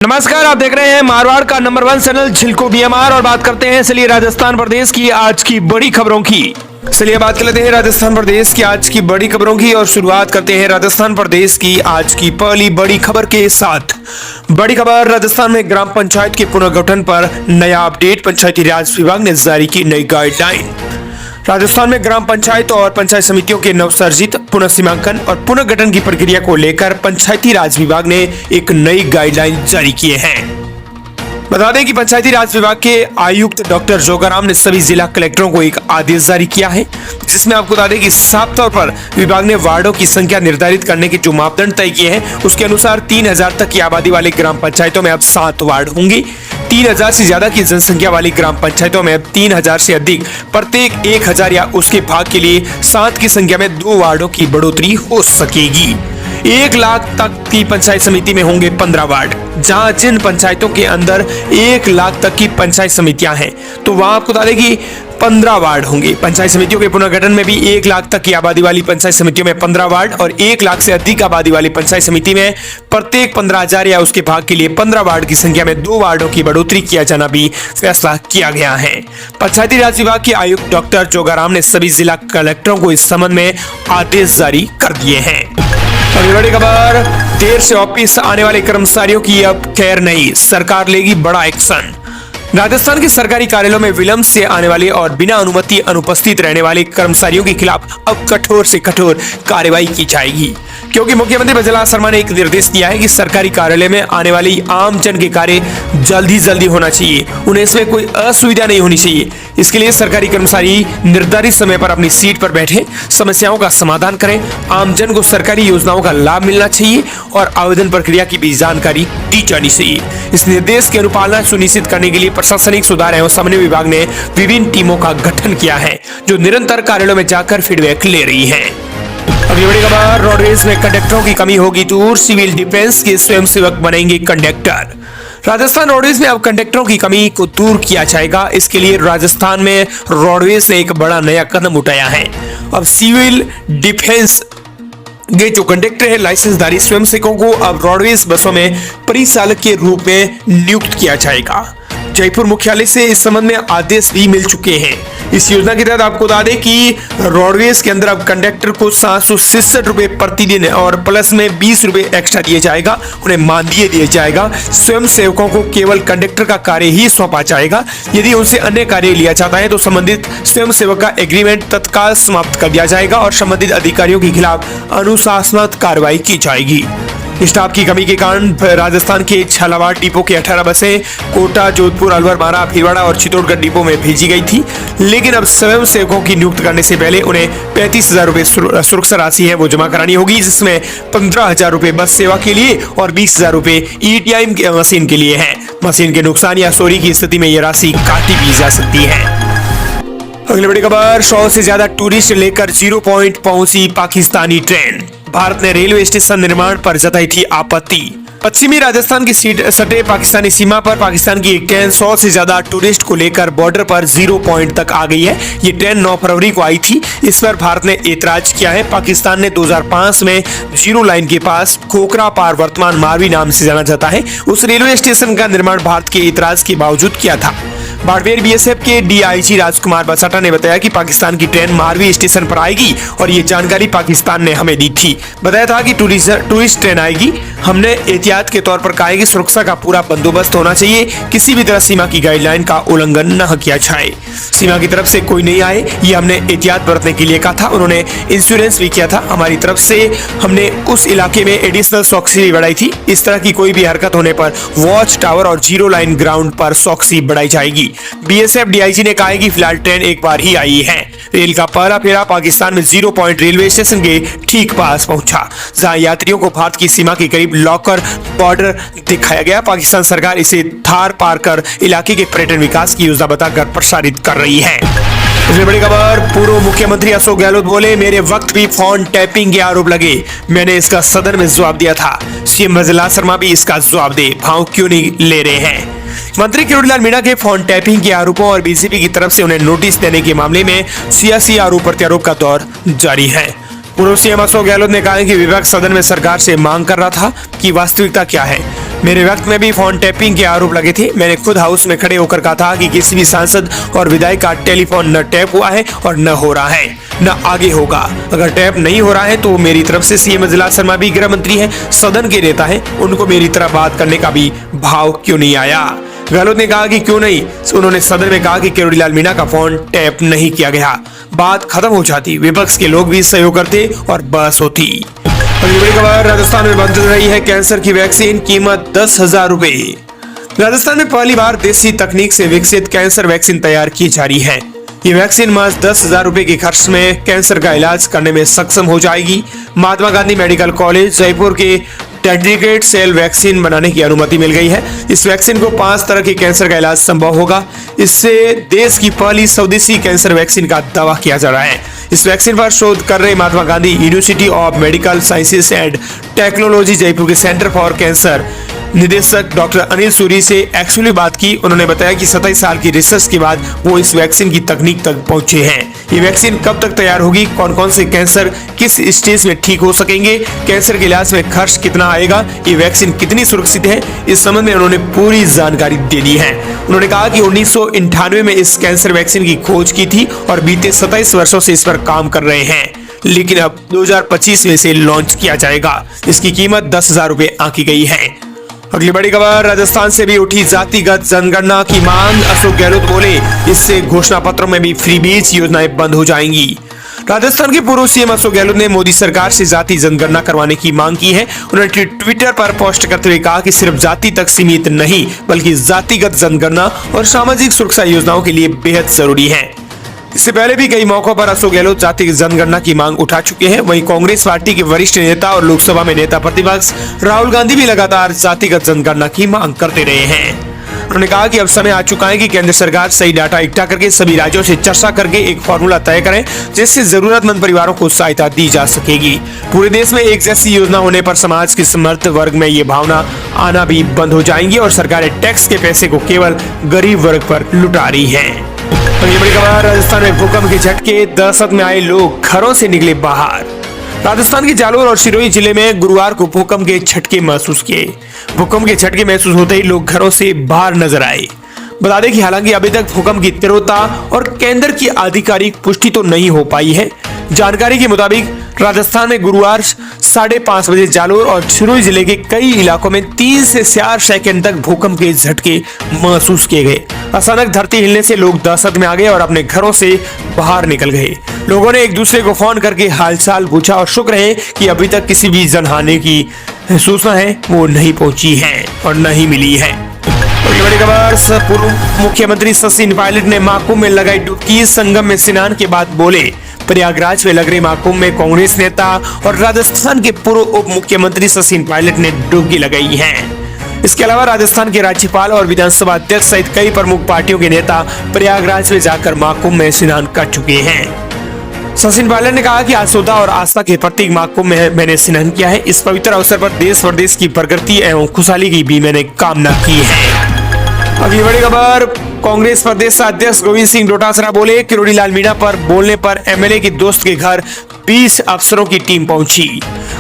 नमस्कार, आप देख रहे हैं मारवाड़ का नंबर 1 चैनल झिलको बीएमआर और बात करते हैं चलिए राजस्थान प्रदेश की आज की बड़ी खबरों की। चलिए बात कर लेते हैं राजस्थान प्रदेश की आज की बड़ी खबरों की और शुरुआत करते हैं राजस्थान प्रदेश की आज की पहली बड़ी खबर के साथ। बड़ी खबर, राजस्थान में ग्राम पंचायत के पुनर्गठन पर नया अपडेट, पंचायती राज विभाग ने जारी की नई गाइडलाइन। राजस्थान में ग्राम पंचायत और पंचायत समितियों के नवसर्जित पुनर्सीमांकन और पुनर्गठन की प्रक्रिया को लेकर पंचायती राज विभाग ने एक नई गाइडलाइन जारी किए हैं। बता दें कि पंचायती राज विभाग के आयुक्त डॉक्टर जोगाराम ने सभी जिला कलेक्टरों को एक आदेश जारी किया है, जिसमें आपको बता दें कि साफ तौर पर विभाग ने वार्डों की संख्या निर्धारित करने के जो मापदंड तय किए हैं उसके अनुसार 3000 तक की आबादी वाली ग्राम पंचायतों में अब 7 वार्ड होंगे। 3000 से ज्यादा की जनसंख्या वाली ग्राम पंचायतों में अब 3000 से अधिक, प्रत्येक 1000 या उसके भाग के लिए 7 की संख्या में 2 वार्डों की बढ़ोतरी हो सकेगी। 1 लाख तक की पंचायत समिति में होंगे 15 वार्ड। जहां जिन पंचायतों के अंदर 1 लाख तक की पंचायत समितियां हैं तो वहां आपको बता दें कि 15 वार्ड होंगे। पंचायत समितियों के पुनर्गठन में भी 1 लाख तक की आबादी वाली पंचायत समितियों में 15 वार्ड और 1 लाख से अधिक आबादी वाली पंचायत समिति में प्रत्येक 15,000 या उसके भाग के लिए 15 वार्ड की संख्या में 2 वार्डों की बढ़ोतरी किया जाना भी फैसला किया गया है। पंचायती राज विभाग के आयुक्त डॉक्टर जोगाराम ने सभी जिला कलेक्टरों को इस संबंध में आदेश जारी कर दिए हैं। अगली बड़ी खबर, देर से ऑफिस आने वाले कर्मचारियों की अब खैर नहीं, सरकार लेगी बड़ा एक्शन। राजस्थान के सरकारी कार्यालयों में विलंब से आने वाले और बिना अनुमति अनुपस्थित रहने वाले कर्मचारियों के खिलाफ अब कठोर से कठोर कार्रवाई की जाएगी, क्योंकि मुख्यमंत्री बजला शर्मा ने एक निर्देश दिया है कि सरकारी कार्यालय में आने वाली आम जन के कार्य जल्दी होना चाहिए, उन्हें इसमें कोई असुविधा नहीं होनी चाहिए। इसके लिए सरकारी कर्मचारी निर्धारित समय पर अपनी सीट पर बैठे समस्याओं का समाधान करें। आम जन को सरकारी योजनाओं का लाभ मिलना चाहिए और आवेदन प्रक्रिया की भी जानकारी दी जानी चाहिए। इस निर्देश की अनुपालना सुनिश्चित करने के लिए प्रशासनिक सुधार एवं समन्वय विभाग ने विभिन्न टीमों का गठन किया है, जो निरंतर कार्यालयों में जाकर फीडबैक ले रही है। अगली बड़ी खबर, रोडवेज में कंडक्टरों की कमी होगी दूर, सिविल डिफेंस के स्वयंसेवक बनेंगे कंडक्टर। राजस्थान रोडवेज में अब कंडक्टरों की कमी को दूर किया जाएगा। इसके लिए राजस्थान में रोडवेज ने एक बड़ा नया कदम उठाया है। अब सिविल डिफेंस के जो कंडक्टर है लाइसेंसधारी स्वयंसेवकों को अब रोडवेज बसों में परिचालक के रूप में नियुक्त किया जाएगा। जयपुर मुख्यालय से इस संबंध में आदेश भी मिल चुके हैं। इस योजना के तहत आपको बता दें कि रोडवेज के अंदर अब कंडक्टर को 766 रुपए प्रतिदिन और प्लस में 20 रुपए एक्स्ट्रा दिए जाएगा, उन्हें मानदेय दिया जाएगा। स्वयं सेवकों को केवल कंडक्टर का कार्य ही सौंपा जाएगा। यदि उनसे अन्य कार्य लिया जाता है तो संबंधित स्वयं सेवक का एग्रीमेंट तत्काल समाप्त कर दिया जाएगा और संबंधित अधिकारियों के खिलाफ अनुशासनात्मक कार्रवाई की जाएगी। स्टाफ की कमी के कारण राजस्थान के झालावाड़ डिपो की 18 बसें कोटा, जोधपुर, अलवर, बारा, भीलवाड़ा और चित्तौड़गढ़ डिपो में भेजी गई थी, लेकिन अब स्वयं सेवकों की नियुक्त करने से पहले उन्हें 35,000 रुपए सुरक्षा राशि है वो जमा करानी होगी, जिसमें 15,000 रुपए बस सेवा के लिए और 20,000 रुपए ईटीएम मशीन के लिए है। मशीन के नुकसान या चोरी की स्थिति में यह राशि काटी भी जा सकती है। अगली बड़ी खबर, 100 से ज्यादा टूरिस्ट लेकर 0 पॉइंट पहुंची पाकिस्तानी ट्रेन। भारत ने रेलवे स्टेशन निर्माण पर जताई थी आपत्ति। पश्चिमी राजस्थान की सटे पाकिस्तानी सीमा पर पाकिस्तान की एक ट्रेन 100 से ज्यादा टूरिस्ट को लेकर बॉर्डर पर 0 पॉइंट तक आ गई है। ये ट्रेन 9 फरवरी को आई थी। इस पर भारत ने ऐतराज किया है। पाकिस्तान ने 2005 में 0 लाइन के पास खोखरा पार, वर्तमान मारवी नाम से जाना जाता है, उस रेलवे स्टेशन का निर्माण भारत के ऐतराज के बावजूद किया था। बाड़मेर बीएसएफ के डीआईजी राजकुमार बसाटा ने बताया कि पाकिस्तान की ट्रेन मारवी स्टेशन पर आएगी और ये जानकारी पाकिस्तान ने हमें दी थी। बताया था कि टूरिस्ट ट्रेन आएगी। हमने एहतियात के तौर पर कहा है कि सुरक्षा का पूरा बंदोबस्त होना चाहिए, किसी भी तरह सीमा की गाइडलाइन का उल्लंघन न किया जाए। सीमा की तरफ से कोई नहीं आए, ये हमने एहतियात बरतने के लिए कहा था। उन्होंने इंश्योरेंस भी किया था। हमारी तरफ से हमने उस इलाके में एडिशनल चौकसी भी बढ़ाई थी। इस तरह की कोई भी हरकत होने पर वॉच टावर और 0 लाइन ग्राउंड पर चौकसी बढ़ाई जाएगी। बीएसएफ डीआईजी ने कहा है कि फिलहाल ट्रेन एक बार ही आई है। रेल का पहला फेरा पाकिस्तान में 0 पॉइंट रेलवे स्टेशन के ठीक पास पहुंचा, जहां यात्रियों को भारत की सीमा के करीब लॉकर बॉर्डर दिखाया गया। पाकिस्तान सरकार इसे थार पार कर इलाके के पर्यटन विकास की योजना बताकर प्रसारित कर रही है। इसमें बड़ी खबर, पूर्व मुख्यमंत्री अशोक गहलोत बोले, मेरे वक्त भी फोन टैपिंग के आरोप लगे, मैंने इसका सदन में जवाब दिया था। सीएम बजला शर्मा भी इसका जवाब दे, भाव क्यों नहीं ले रहे हैं। मंत्री किरोड़ीलाल मीणा के फोन टैपिंग के आरोपों और बीजेपी की तरफ से उन्हें नोटिस देने के मामले में सियासी आरोप प्रत्यारोप का दौर जारी है। पूर्व सीएम अशोक गहलोत ने कहा कि विपक्ष सदन में सरकार से मांग कर रहा था कि वास्तविकता क्या है। मेरे वक्त में भी फोन टैपिंग के आरोप लगे थे। मैंने खुद हाउस में खड़े होकर कहा था कि किसी भी सांसद और विधायक का टेलीफोन न टैप हुआ है और न हो रहा है, न आगे होगा। अगर टैप नहीं हो रहा है तो मेरी तरफ से सीएम अजलास शर्मा भी गृह मंत्री है, सदन के नेता है, उनको मेरी तरह बात करने का भी भाव क्यों नहीं आया। गहलोत ने कहा कि क्यों नहीं। उन्होंने सदन में कहा कि किरोड़ीलाल मीणा का फोन टैप नहीं किया गया, बात खत्म हो जाती, विपक्ष के लोग भी सहयोग करते और बस होती। अगली बड़ी खबर, राजस्थान में बन रही है कैंसर की वैक्सीन, कीमत 10,000 रुपए। राजस्थान में पहली बार देसी तकनीक से विकसित कैंसर वैक्सीन तैयार की जा रही है। ये वैक्सीन महज 10,000 रुपए के खर्च में कैंसर का इलाज करने में सक्षम हो जाएगी। महात्मा गांधी मेडिकल कॉलेज जयपुर के डेडिकेटेड सेल वैक्सीन बनाने की अनुमति मिल गई है। इस वैक्सीन को 5 तरह के कैंसर का इलाज संभव होगा। इससे देश की पहली स्वदेशी कैंसर वैक्सीन का दावा किया जा रहा है। इस वैक्सीन पर शोध कर रहे Mahatma Gandhi university of medical sciences and technology Jaipur के सेंटर फॉर कैंसर निदेशक डॉक्टर अनिल सूरी से एक्चुअली बात की। उन्होंने बताया कि 27 साल की रिसर्च के बाद वो इस वैक्सीन की तकनीक तक पहुंचे हैं। ये वैक्सीन कब तक तैयार होगी, कौन कौन से कैंसर किस स्टेज में ठीक हो सकेंगे, कैंसर के इलाज में खर्च कितना आएगा, ये वैक्सीन कितनी सुरक्षित है, इस संबंध में उन्होंने पूरी जानकारी दे दी है। उन्होंने कहा कि 1998 में इस कैंसर वैक्सीन की खोज की थी और बीते 27 वर्षों से इस पर काम कर रहे हैं, लेकिन अब 2025 में इसे लॉन्च किया जाएगा। इसकी कीमत 10,000 रुपए आंकी गई है। अगली बड़ी खबर, राजस्थान से भी उठी जातिगत जनगणना की मांग। अशोक गहलोत बोले, इससे घोषणा पत्रों में भी फ्रीबीज योजनाएं बंद हो जाएंगी। राजस्थान के पूर्व सीएम अशोक गहलोत ने मोदी सरकार से जाति जनगणना करवाने की मांग की है। उन्होंने ट्विटर पर पोस्ट करते हुए कहा कि सिर्फ जाति तक सीमित नहीं बल्कि जातिगत जनगणना और सामाजिक सुरक्षा योजनाओं के लिए बेहद जरूरी है। इससे पहले भी कई मौकों पर अशोक गहलोत जातिगत जनगणना की मांग उठा चुके हैं। वहीं कांग्रेस पार्टी के वरिष्ठ नेता और लोकसभा में नेता प्रतिपक्ष राहुल गांधी भी लगातार जातिगत जनगणना की मांग करते रहे हैं। उन्होंने कहा कि अब समय आ चुका है कि केंद्र सरकार सही डाटा इकट्ठा करके सभी राज्यों से चर्चा करके एक फॉर्मूला तय करें जिससे जरूरतमंद परिवारों को सहायता दी जा सकेगी। पूरे देश में एक जैसी योजना होने पर समाज के समर्थ वर्ग में ये भावना आना भी बंद हो जाएंगी और सरकारें टैक्स के पैसे को केवल गरीब वर्ग पर लुटा रही है। ये बड़ी खबर, राजस्थान में भूकंप के झटके, दहशत में आए लोग घरों से निकले बाहर। राजस्थान के जालोर और सिरोही जिले में गुरुवार को भूकंप के झटके महसूस किए। भूकंप के झटके महसूस होते ही लोग घरों से बाहर नजर आए। बता दें कि हालांकि अभी तक भूकंप की तीव्रता और केंद्र की आधिकारिक पुष्टि तो नहीं हो पाई है। जानकारी के मुताबिक राजस्थान में गुरुवार 5:30 बजे जालोर और सिरोही जिले के कई इलाकों में 3 से 4 सेकंड तक भूकंप के झटके महसूस किए गए। अचानक धरती हिलने से लोग दहशत में आ गए और अपने घरों से बाहर निकल गए। लोगों ने एक दूसरे को फोन करके हालचाल पूछा और शुक्र है कि अभी तक किसी भी जनहानि की सूचना है वो नहीं पहुंची है और नहीं मिली है। बड़ी खबर, पूर्व मुख्यमंत्री सचिन पायलट ने महाकुंभ में लगाई डुबकी। संगम में स्नान के बाद बोले, प्रयागराज में लग रहे महाकुंभ में कांग्रेस नेता और राजस्थान के पूर्व उप मुख्यमंत्री सचिन पायलट ने डुबकी लगाई है। इसके अलावा राजस्थान के राज्यपाल और विधानसभा अध्यक्ष सहित कई प्रमुख पार्टियों के नेता प्रयागराज में जाकर महाकुंभ में स्नान कर चुके हैं। सचिन पायलट ने कहा कि आस्था और आस्था के प्रतीक महाकुंभ में मैंने स्नान किया है। इस पवित्र अवसर पर देश प्रदेश की प्रगति एवं खुशहाली की भी मैंने कामना की है। अगली बड़ी खबर, कांग्रेस प्रदेश अध्यक्ष गोविंद सिंह डोटासरा बोले, किरोड़ीलाल मीणा पर बोलने पर एमएलए के दोस्त के घर 20 अफसरों की टीम पहुंची।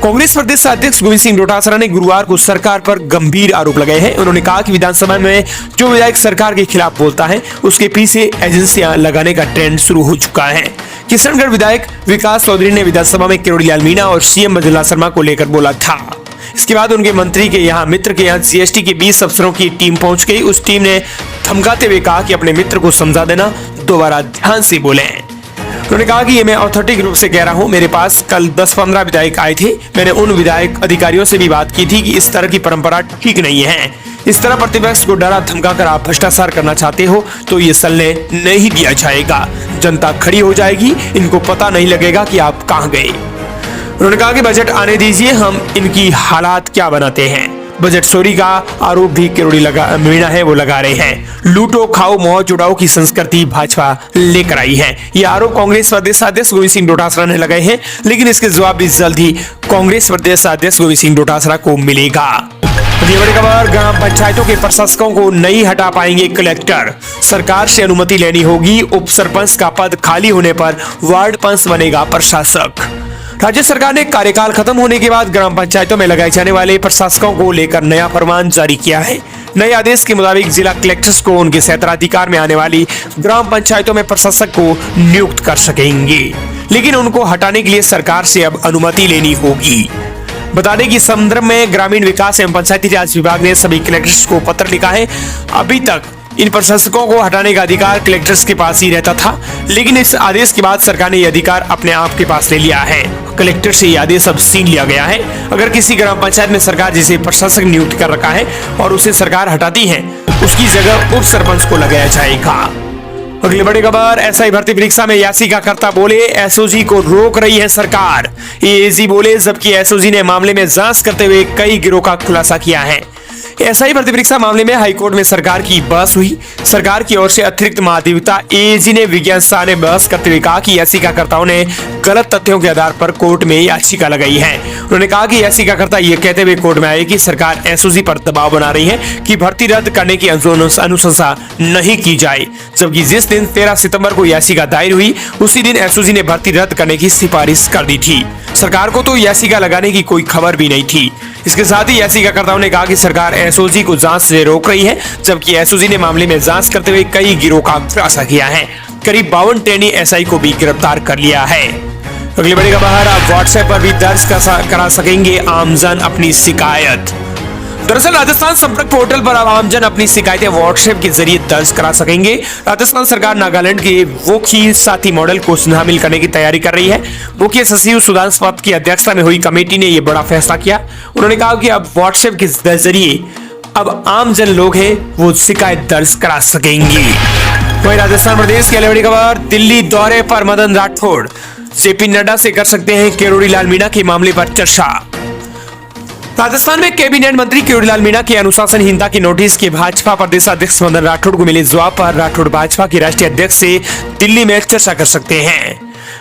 कांग्रेस प्रदेश अध्यक्ष गोविंद सिंह डोटासरा ने गुरुवार को सरकार पर गंभीर आरोप लगाए हैं। उन्होंने कहा कि विधानसभा में जो विधायक सरकार के खिलाफ बोलता है उसके पीछे एजेंसियां लगाने का ट्रेंड शुरू हो चुका है। किशनगढ़ विधायक विकास चौधरी ने विधानसभा में किरोड़ीलाल मीणा और सीएम अजलास शर्मा को लेकर बोला था। इसके बाद उनके मंत्री के यहाँ मित्र के यहाँ जीएसटी के 20 अफसरों की टीम पहुंच गई। उस टीम ने धमकाते हुए कहा कि अपने मित्र को समझा देना, दोबारा ध्यान से बोलें। उन्होंने कहा कि ये मैं ऑथेंटिक रूप से कह रहा हूँ, मेरे पास कल 10-15 विधायक आए थे। मैंने उन विधायक अधिकारियों से भी बात की थी कि इस तरह की परंपरा ठीक नहीं है। इस तरह प्रतिपक्ष को डरा धमकाकर आप भ्रष्टाचार करना चाहते हो तो ये चलने नहीं दिया जाएगा। जनता खड़ी हो जाएगी, इनको पता नहीं लगेगा कि आप कहाँ गए। उन्होंने कहा कि बजट आने दीजिए, हम इनकी हालात क्या बनाते हैं। बजट चोरी का आरोप भी किरोड़ीलाल मीणा है वो लगा रहे हैं। लूटो खाओ मौज उड़ाओ की संस्कृति भाजपा लेकर आई है। ये आरोप कांग्रेस प्रदेश अध्यक्ष गोविंद सिंह डोटासरा ने लगाए हैं, लेकिन इसके जवाब भी जल्द ही कांग्रेस प्रदेश अध्यक्ष गोविंद सिंह डोटासरा को मिलेगा। अगली बड़ी खबर, ग्राम पंचायतों के प्रशासकों को नहीं हटा पाएंगे कलेक्टर, सरकार से अनुमति लेनी होगी। उप सरपंच का पद खाली होने पर वार्ड पंच बनेगा प्रशासक। राज्य सरकार ने कार्यकाल खत्म होने के बाद ग्राम पंचायतों में लगाए जाने वाले प्रशासकों को लेकर नया फरमान जारी किया है। नए आदेश के मुताबिक जिला कलेक्टर्स को उनके क्षेत्राधिकार में आने वाली ग्राम पंचायतों में प्रशासक को नियुक्त कर सकेंगे, लेकिन उनको हटाने के लिए सरकार से अब अनुमति लेनी होगी। बता दें कि इस संदर्भ में ग्रामीण विकास एवं पंचायती राज विभाग ने सभी कलेक्टर्स को पत्र लिखा है। अभी तक इन प्रशासकों को हटाने का अधिकार कलेक्टर्स के पास ही रहता था, लेकिन इस आदेश के बाद सरकार ने यह अधिकार अपने आप के पास ले लिया है। कलेक्टर से यह आदेश अब छीन लिया गया है। अगर किसी ग्राम पंचायत में सरकार जिसे प्रशासक नियुक्त कर रखा है और उसे सरकार हटाती है, उसकी जगह उप सरपंच को लगाया जाएगा। अगली बड़ी खबर, एसआई भर्ती परीक्षा में याचिकाकर्ता बोले एसओजी को रोक रही है सरकार। एएजी बोले, जबकि एसओजी ने मामले में जांच करते हुए कई गिरोह का खुलासा किया है। एसआई भर्ती परीक्षा मामले में हाईकोर्ट में सरकार की बहस हुई। सरकार की ओर से अतिरिक्त महाधिवक्ता एएजी ने विज्ञान शाह ने बहस करते हुए कहा कि याचिकाकर्ताओं ने गलत तथ्यों के आधार पर कोर्ट में याचिका लगाई है। उन्होंने कहा कि याचिकाकर्ता ये कहते हुए कोर्ट में आए कि सरकार एसओजी पर दबाव बना रही है कि भर्ती रद्द करने की अनुशंसा नहीं की जाए, जबकि जिस दिन 13 सितंबर को याचिका दायर हुई उसी दिन एसओजी ने भर्ती रद्द करने की सिफारिश कर दी थी। सरकार को तो याचिका लगाने की कोई खबर भी नहीं थी। इसके साथ ही याचिकाकर्ताओं ने कहा कि सरकार एसओजी को जांच से रोक रही है, जबकि एसओजी ने मामले में जांच करते हुए कई गिरोह का खुलासा किया है। करीब 52 ट्रेनी एसआई को भी गिरफ्तार कर लिया है। अगली बड़ी खबर, अब व्हाट्सएप पर भी दर्ज करा सकेंगे आमजन अपनी शिकायत। दरअसल राजस्थान संपर्क पोर्टल पर अब आमजन अपनी शिकायतें व्हाट्सएप के जरिए दर्ज करा सकेंगे। राजस्थान सरकार नागालैंड के वोखी साथी मॉडल को शामिल करने की तैयारी कर रही है। मुख्य सचिव सुधांशु पत की अध्यक्षता में हुई कमेटी ने यह बड़ा फैसला किया। उन्होंने कहा कि अब व्हाट्सएप के जरिए अब आमजन लोग हैं वो शिकायत दर्ज करा सकेंगे। वहीं राजस्थान प्रदेश की अगली बड़ी खबर, दिल्ली दौरे पर मदन राठौड़, जेपी नड्डा से कर सकते हैं किरोड़ीलाल मीणा के मामले पर चर्चा। राजस्थान में कैबिनेट मंत्री किरोड़ीलाल मीणा की अनुशासनहीनता की नोटिस के भाजपा प्रदेश अध्यक्ष मदन राठौड़ को मिले जवाब पर राठौड़ भाजपा के राष्ट्रीय अध्यक्ष से दिल्ली में चर्चा कर सकते हैं।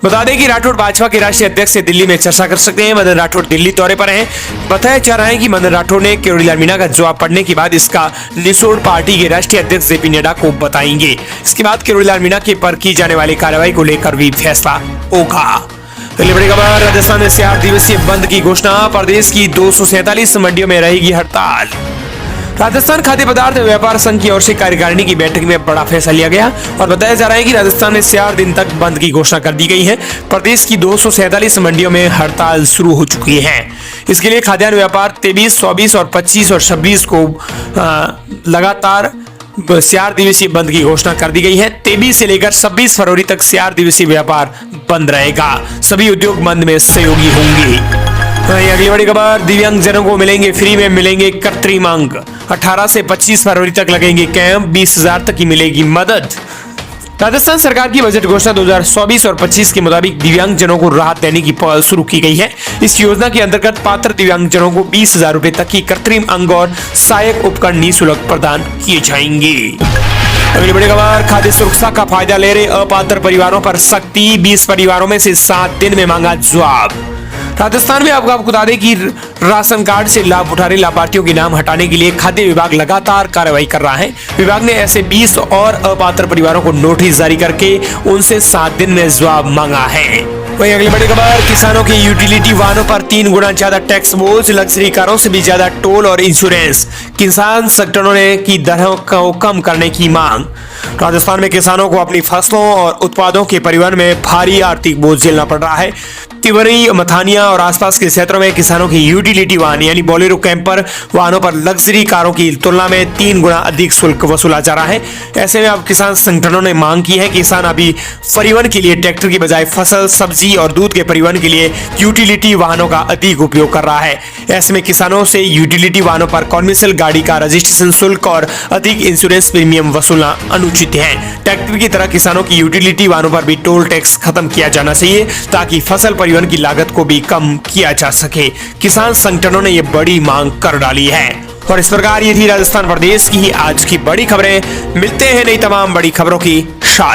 बता दें कि राठौड़ भाजपा के राष्ट्रीय अध्यक्ष से दिल्ली में चर्चा कर सकते हैं। मदन राठौड़ दिल्ली दौरे पर हैं। बताया जा रहा है कि मदन राठौड़ ने किरोड़ीलाल मीणा का जवाब पढ़ने के बाद इसका निचोड़ पार्टी के राष्ट्रीय अध्यक्ष जेपी नड्डा को बताएंगे। इसके बाद किरोड़ीलाल मीणा के पर की जाने वाली कार्रवाई को लेकर भी फैसला होगा। अगली बड़ी खबर, राजस्थान में 4 दिवसीय बंद की घोषणा, प्रदेश की 247 मंडियों में रहेगी हड़ताल। राजस्थान खाद्य पदार्थ व्यापार संघ की ओर से कार्यकारिणी की बैठक में बड़ा फैसला लिया गया और बताया जा रहा है कि राजस्थान में 4 दिन तक बंद की घोषणा कर दी गई है। प्रदेश की 247 मंडियों में हड़ताल शुरू हो चुकी है। इसके लिए खाद्यान्न व्यापार 23, 24 और 25 और 26 को लगातार 4 दिवसीय बंद की घोषणा कर दी गई है। 23 से लेकर 26 फरवरी तक 4 दिवसीय व्यापार बंद रहेगा। सभी उद्योग बंद में सहयोगी होंगे। अगली बड़ी खबर, दिव्यांग जनों को मिलेंगे कृत्रिम अंग। 18 से 25 फरवरी तक लगेंगे कैंप, 20,000 तक की मिलेगी मदद। राजस्थान सरकार की बजट घोषणा 2024 और 25 के मुताबिक दिव्यांग जनों को राहत देने की पहल शुरू की गई है। इस योजना के अंतर्गत पात्र दिव्यांग जनों को 20,000 रुपए तक की कृत्रिम अंग और सहायक उपकरण निःशुल्क प्रदान किए जाएंगे। अगली बड़ी खबर, खाद्य सुरक्षा का फायदा ले रहे अपात्र परिवारों पर सख्ती, 20 परिवारों में से 7 दिन में मांगा जवाब। राजस्थान में आपको बता दें कि राशन कार्ड से लाभ उठा रहे लाभार्थियों के नाम हटाने के लिए खाद्य विभाग लगातार कार्रवाई कर रहा है। विभाग ने ऐसे 20 और अपात्र परिवारों को नोटिस जारी करके उनसे 7 दिन में जवाब मांगा है। वहीं अगली बड़ी खबर, किसानों के यूटिलिटी वाहनों पर 3 गुना ज्यादा टैक्स बोझ, लग्जरी कारों से भी ज्यादा टोल और इंश्योरेंस। किसान संगठनों ने की दरों को कम करने की मांग। राजस्थान में किसानों को अपनी फसलों और उत्पादों के परिवहन में भारी आर्थिक बोझ झेलना पड़ रहा है। तिवरी, मथानिया और आसपास के क्षेत्रों में किसानों की यूटिलिटी वाहन यानी बोलेरो कैंपर वाहनों पर लग्जरी कारों की तुलना में 3 गुना अधिक शुल्क वसूला जा रहा है। ऐसे में अब किसान संगठनों ने मांग की है कि किसान अभी परिवहन के लिए ट्रैक्टर की बजाय फसल, सब्जी और दूध के परिवहन के लिए यूटिलिटी वाहनों का अधिक उपयोग कर रहा है। ऐसे में किसानों से यूटिलिटी वाहनों पर कॉमर्शियल गाड़ी का रजिस्ट्रेशन शुल्क और अधिक इंश्योरेंस प्रीमियम वसूलना अनुचित है। ट्रैक्टर की तरह किसानों की यूटिलिटी वाहनों पर भी टोल टैक्स खत्म किया जाना चाहिए ताकि फसल परिवहन की लागत को भी कम किया जा सके। किसान संगठनों ने यह बड़ी मांग कर डाली है। और इस प्रकार ये थी राजस्थान प्रदेश की आज की बड़ी खबरें। मिलते हैं नई तमाम बड़ी खबरों की साथ।